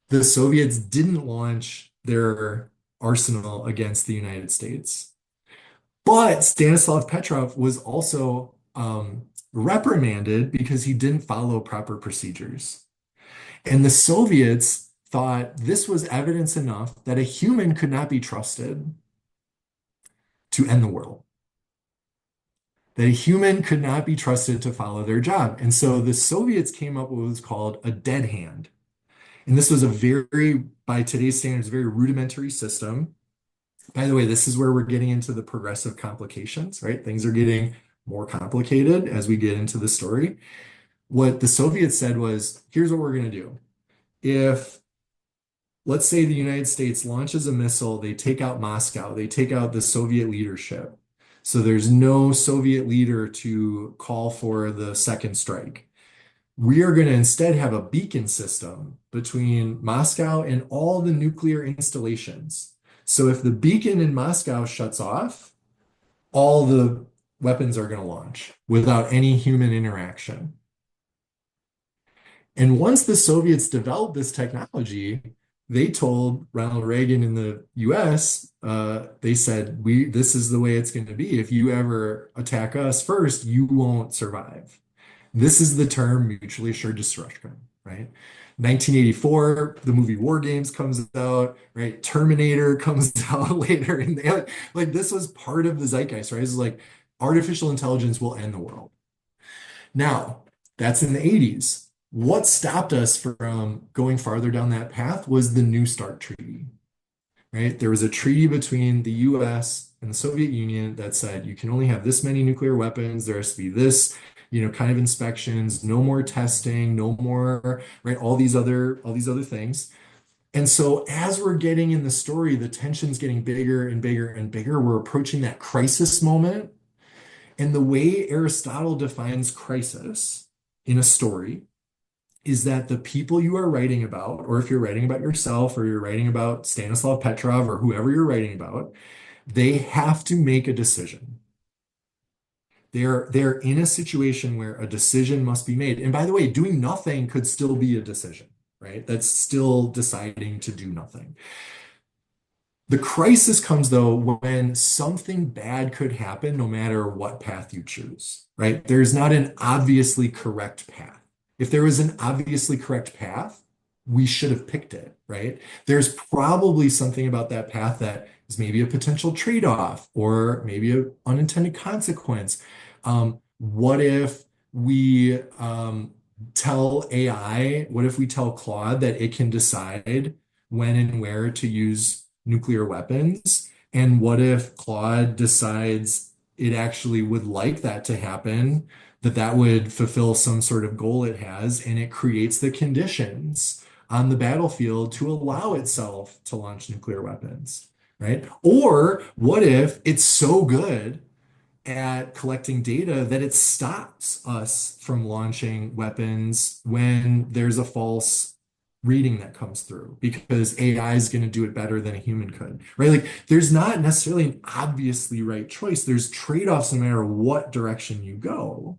the Soviets didn't launch their arsenal against the United States. But Stanislav Petrov was also reprimanded because he didn't follow proper procedures. And the Soviets thought this was evidence enough that a human could not be trusted to end the world, that a human could not be trusted to follow their job. And so the Soviets came up with what was called a dead hand. And this was a very, by today's standards, very rudimentary system. By the way, this is where we're getting into the progressive complications, right? Things are getting more complicated as we get into the story. What the Soviets said was, here's what we're going to do. If, let's say, the United States launches a missile, they take out Moscow, they take out the Soviet leadership. So there's no Soviet leader to call for the second strike. We are going to instead have a beacon system between Moscow and all the nuclear installations. So if the beacon in Moscow shuts off, all the weapons are going to launch without any human interaction. And once the Soviets developed this technology, they told Ronald Reagan in the US, they said, this is the way it's going to be. If you ever attack us first, you won't survive. This is the term mutually assured destruction, right? 1984, the movie War Games comes out, right? Terminator comes out later, and like this was part of the zeitgeist, right? It's like artificial intelligence will end the world. Now, that's in the 80s. What stopped us from going farther down that path was the New START Treaty, right? There was a treaty between the US and the Soviet Union that said you can only have this many nuclear weapons. There has to be this, kind of inspections, no more testing, no more, right? All these other things. And so as we're getting in the story, the tension's getting bigger and bigger and bigger. We're approaching that crisis moment. And the way Aristotle defines crisis in a story is that the people you are writing about, or if you're writing about yourself, or you're writing about Stanislav Petrov, or whoever you're writing about, they have to make a decision. They're in a situation where a decision must be made. And by the way, doing nothing could still be a decision, right? That's still deciding to do nothing. The crisis comes though when something bad could happen no matter what path you choose, right? There's not an obviously correct path. If there was an obviously correct path, we should have picked it, right? There's probably something about that path that is maybe a potential trade-off or maybe an unintended consequence. What if we tell AI, what if we tell Claude that it can decide when and where to use nuclear weapons? And what if Claude decides it actually would like that to happen, that would fulfill some sort of goal it has, and it creates the conditions on the battlefield to allow itself to launch nuclear weapons, right? Or what if it's so good at collecting data that it stops us from launching weapons when there's a false reading that comes through because AI is going to do it better than a human could, right? Like there's not necessarily an obviously right choice. There's trade-offs no matter what direction you go.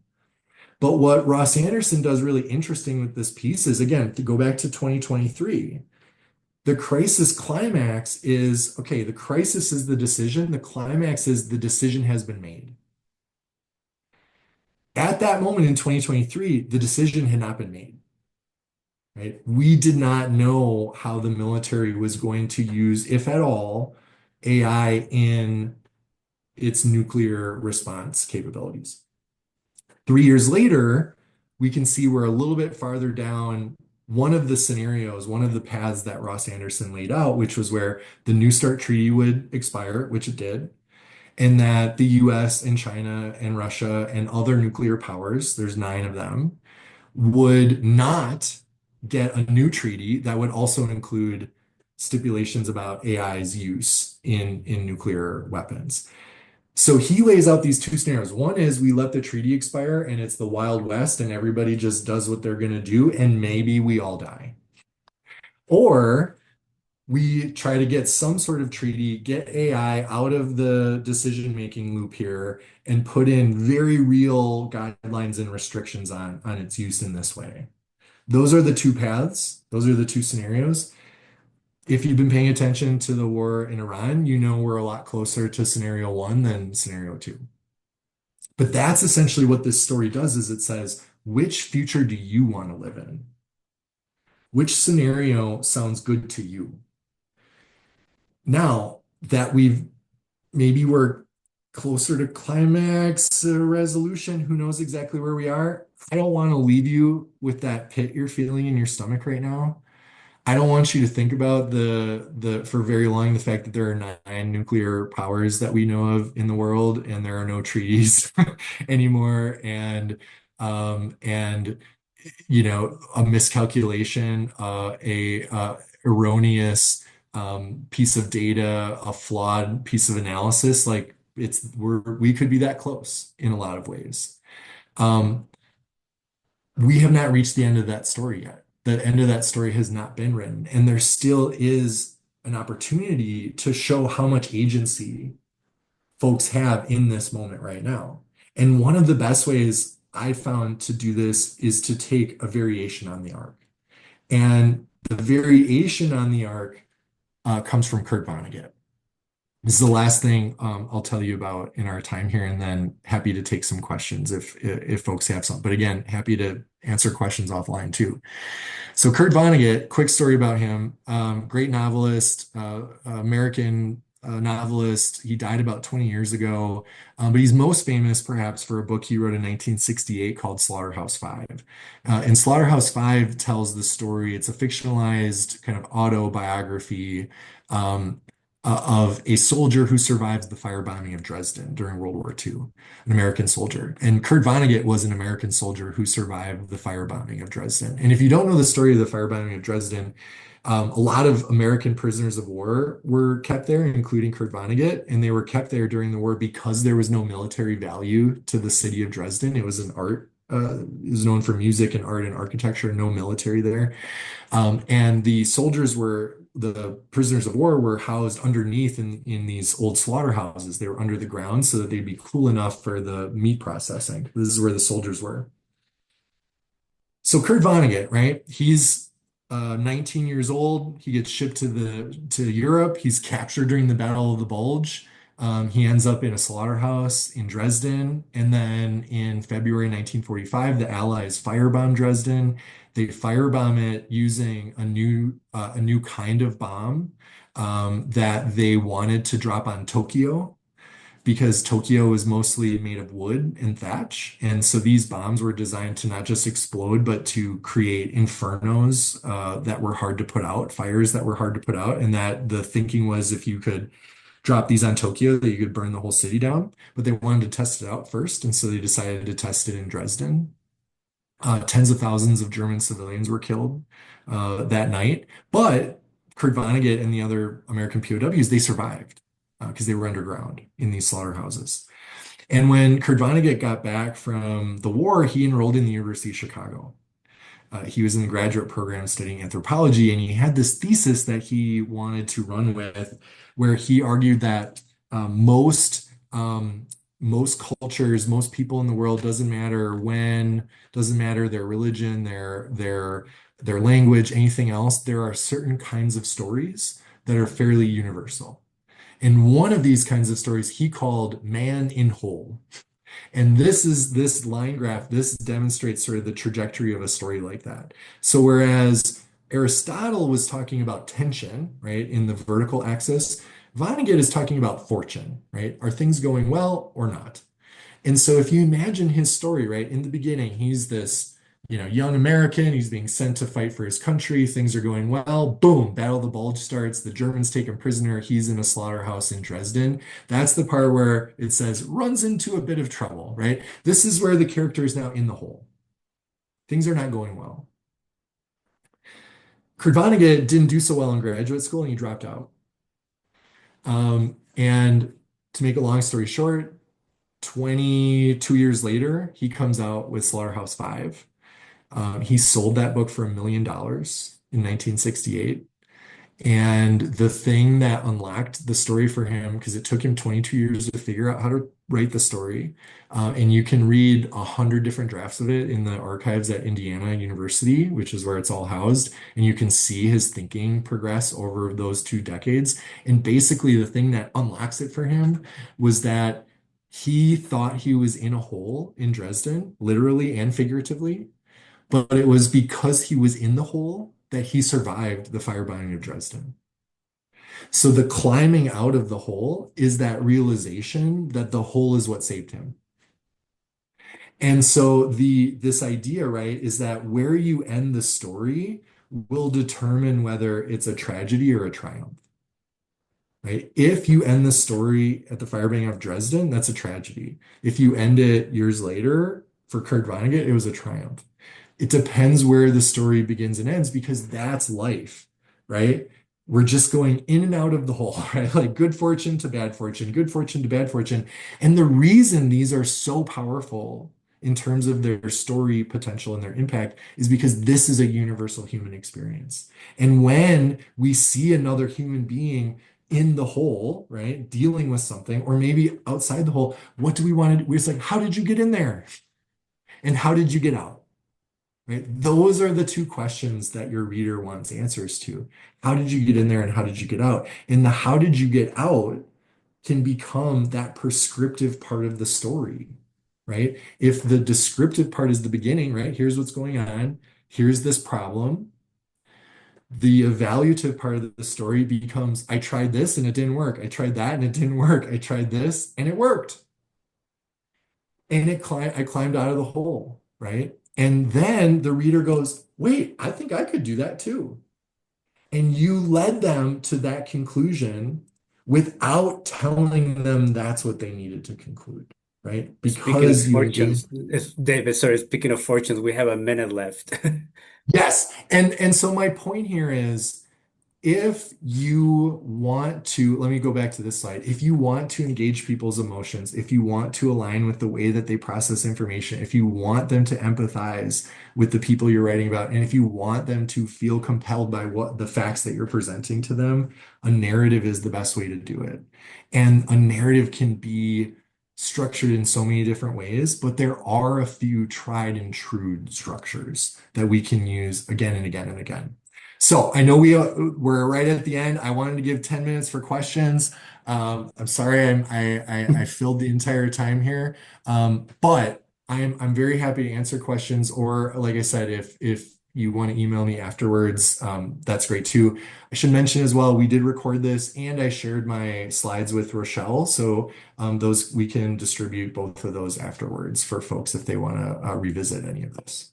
But what Ross Anderson does really interesting with this piece is, again, to go back to 2023, the crisis climax is, okay, the crisis is the decision. The climax is the decision has been made. At that moment in 2023, the decision had not been made, right? We did not know how the military was going to use, if at all, AI in its nuclear response capabilities. 3 years later, we can see we're a little bit farther down one of the scenarios, one of the paths that Ross Anderson laid out, which was where the New START Treaty would expire, which it did, and that the US and China and Russia and other nuclear powers, there's 9 of them, would not get a new treaty that would also include stipulations about AI's use in nuclear weapons. So he lays out these 2 scenarios. One is we let the treaty expire and it's the Wild West and everybody just does what they're going to do and maybe we all die. Or we try to get some sort of treaty, get AI out of the decision-making loop here and put in very real guidelines and restrictions on its use in this way. Those are the 2 paths. Those are the 2 scenarios. if you've been paying attention to the war in Iran, you know we're a lot closer to scenario one than scenario two. But that's essentially what this story does is it says, which future do you want to live in? Which scenario sounds good to you? Now that maybe we're closer to climax resolution, who knows exactly where we are? I don't want to leave you with that pit you're feeling in your stomach right now. I don't want you to think about the for very long the fact that there are nine nuclear powers that we know of in the world and there are no treaties anymore and a miscalculation, a erroneous piece of data, a flawed piece of analysis. Like we could be that close in a lot of ways. Um, we have not reached the end of that story yet. The end of that story has not been written, and there still is an opportunity to show how much agency folks have in this moment right now. And one of the best ways I found to do this is to take a variation on the arc. And the variation on the arc comes from Kurt Vonnegut. This is the last thing I'll tell you about in our time here, and then happy to take some questions if folks have some. But again, happy to answer questions offline too. So Kurt Vonnegut, quick story about him. Great novelist, American novelist. He died about 20 years ago, but he's most famous perhaps for a book he wrote in 1968 called Slaughterhouse-Five. And Slaughterhouse-Five tells the story. It's a fictionalized kind of autobiography um, of a soldier who survives the firebombing of Dresden during World War II, an American soldier. And Kurt Vonnegut was an American soldier who survived the firebombing of Dresden. And if you don't know the story of the firebombing of Dresden, a lot of American prisoners of war were kept there, including Kurt Vonnegut, and they were kept there during the war because there was no military value to the city of Dresden. It was it was known for music and art and architecture, no military there. And the prisoners of war were housed underneath in these old slaughterhouses. They were under the ground so that they'd be cool enough for the meat processing. This is where the soldiers were. So Kurt Vonnegut, right? He's 19 years old. He gets shipped to Europe. He's captured during the Battle of the Bulge. He ends up in a slaughterhouse in Dresden. And then in February 1945, the Allies firebomb Dresden. They firebomb it using a new kind of bomb that they wanted to drop on Tokyo because Tokyo is mostly made of wood and thatch. And so these bombs were designed to not just explode, but to create infernos that were hard to put out, fires that were hard to put out. And that the thinking was if you could drop these on Tokyo, that you could burn the whole city down. But they wanted to test it out first. And so they decided to test it in Dresden. Tens of thousands of German civilians were killed that night. But Kurt Vonnegut and the other American POWs, they survived because they were underground in these slaughterhouses. And when Kurt Vonnegut got back from the war, he enrolled in the University of Chicago. He was in the graduate program studying anthropology, and he had this thesis that he wanted to run with, where he argued that most cultures, most people in the world, doesn't matter when, doesn't matter their religion, their language, anything else. There are certain kinds of stories that are fairly universal. And one of these kinds of stories he called man in whole. And this line graph, this demonstrates sort of the trajectory of a story like that. So whereas Aristotle was talking about tension, right, in the vertical axis, Vonnegut is talking about fortune, right? Are things going well or not? And so if you imagine his story, right, in the beginning, he's this, young American, he's being sent to fight for his country, things are going well, boom, Battle of the Bulge starts, the Germans take him prisoner, he's in a slaughterhouse in Dresden. That's the part where it says runs into a bit of trouble, right? This is where the character is now in the hole. Things are not going well. Kurt Vonnegut didn't do so well in graduate school and he dropped out. And to make a long story short, 22 years later, he comes out with Slaughterhouse-Five. He sold that book for $1 million in 1968. And the thing that unlocked the story for him, because it took him 22 years to figure out how to write the story, and you can read 100 different drafts of it in the archives at Indiana University, which is where it's all housed, and you can see his thinking progress over those 2 decades. And basically, the thing that unlocks it for him was that he thought he was in a hole in Dresden, literally and figuratively, but it was because he was in the hole that he survived the firebombing of Dresden. So the climbing out of the hole is that realization that the hole is what saved him. And so this idea, right, is that where you end the story will determine whether it's a tragedy or a triumph. Right? If you end the story at the firebombing of Dresden, that's a tragedy. If you end it years later for Kurt Vonnegut, it was a triumph. It depends where the story begins and ends because that's life, right? We're just going in and out of the hole, right? Like good fortune to bad fortune, good fortune to bad fortune. And the reason these are so powerful in terms of their story potential and their impact is because this is a universal human experience. And when we see another human being in the hole, right, dealing with something, or maybe outside the hole, what do we want to do? We're just like, how did you get in there? And how did you get out? Right? Those are the two questions that your reader wants answers to. How did you get in there and how did you get out? And the how did you get out can become that prescriptive part of the story, right? If the descriptive part is the beginning, right? Here's what's going on. Here's this problem. The evaluative part of the story becomes, I tried this and it didn't work. I tried that and it didn't work. I tried this and it worked. And I climbed out of the hole, right? And then the reader goes, wait, I think I could do that too. And you led them to that conclusion without telling them that's what they needed to conclude, right? Speaking of Because you engaged. fortunes, David, sorry, speaking of fortunes, we have a minute left. Yes. And so my point here is if you want to, let me go back to this slide. If you want to engage people's emotions, if you want to align with the way that they process information, if you want them to empathize with the people you're writing about, and if you want them to feel compelled by what the facts that you're presenting to them, a narrative is the best way to do it. And a narrative can be structured in so many different ways, but there are a few tried and true structures that we can use again and again and again. So I know we're right at the end. I wanted to give 10 minutes for questions. I'm sorry I filled the entire time here, but I'm very happy to answer questions. Or like I said, if you want to email me afterwards, that's great too. I should mention as well, we did record this and I shared my slides with Rochelle, so those we can distribute both of those afterwards for folks if they want to revisit any of this.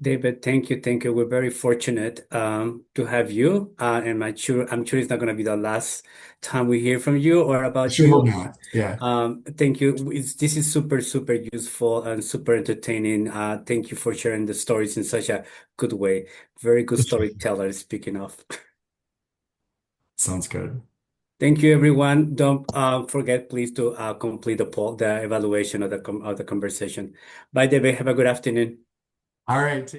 David, thank you, thank you. We're very fortunate to have you, and I'm sure it's not going to be the last time we hear from you or I about sure you. hope not. Yeah. Thank you. This is super, super useful and super entertaining. Thank you for sharing the stories in such a good way. Very good storyteller, speaking of. Sounds good. Thank you, everyone. Don't forget, please, to complete the poll, the evaluation of the conversation. Bye, David. Have a good afternoon. All right.